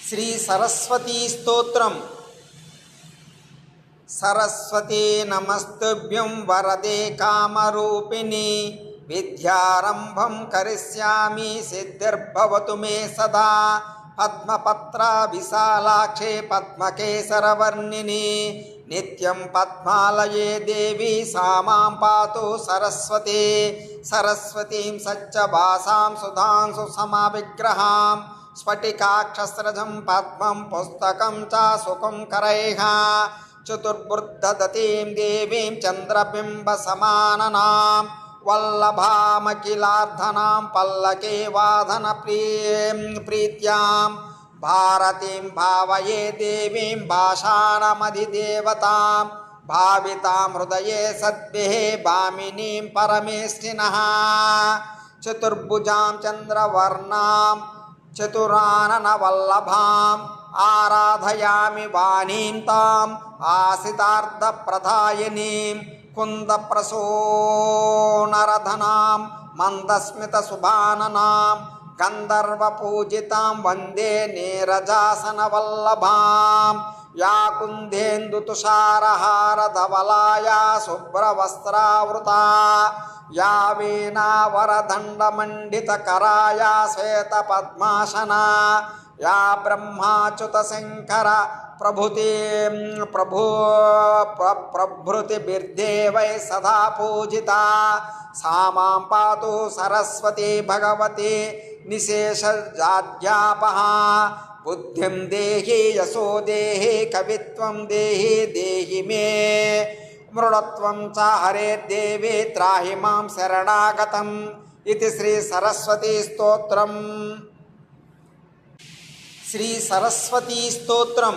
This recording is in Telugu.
శ్రీ సరస్వతీ స్తోత్రం. సరస్వతీ నమస్తుభ్యం వరదే కామరూపిణి విద్యారంభం కరిష్యామి సిద్ధిర్భవతు మే సదా. పద్మపత్ర విశాలాక్షే పద్మకేసరవర్ణిని నిత్యం పద్మాలయే దేవి సామాం పాతు సరస్వతి. సరస్వతీం సత్యభాసాం సుధాంసు సమావిగ్రహాం స్ఫటికాక్షస్రజం పద్మం పుస్తకం చ సుఖం కరైః. చతుర్బుద్ధదతీం దేవీం చంద్రబింబ సమాననాం వల్లభామఖిలార్ధనాం పల్లకే వాదన ప్రీత్యాం. భారతీం భావయే దేవీం భాషాణమధిదేవతాం భావితాం హృదయే సద్భిః భామినీం పరమేష్ఠినః. చతుర్భుజాం చంద్రవర్ణాం చతురాననవల్లభాం ఆరాధయామి వాణీం తాం ఆసితార్థప్రదాయినీం కుందప్రసోనరధనాం మందస్మితసుభాననాం గంధర్వపూజితాం వందే నీరజాసనవల్లభాం. యా కుందేందుతుషారహారధవలాయా శుభ్రవస్త్రావృతా యా వీణావరదండమండితకరాయా శ్వేతపద్మాసనా యా బ్రహ్మాచ్యుతశంకర ప్రభృతిభిర్దేవై సదా పూజితా. సా మాం పాతు సరస్వతి భగవతి నిశేషజాడ్యాపహ. బుద్ధిం దేహి యశో దేహి కవిత్వం దేహి దేహి మే. మృడత్వం చ హరేర్దేవి త్రాహి మాం శరణాగతం. ఇది శ్రీ సరస్వతీ స్తోత్రం. శ్రీ సరస్వతీ స్తోత్రం.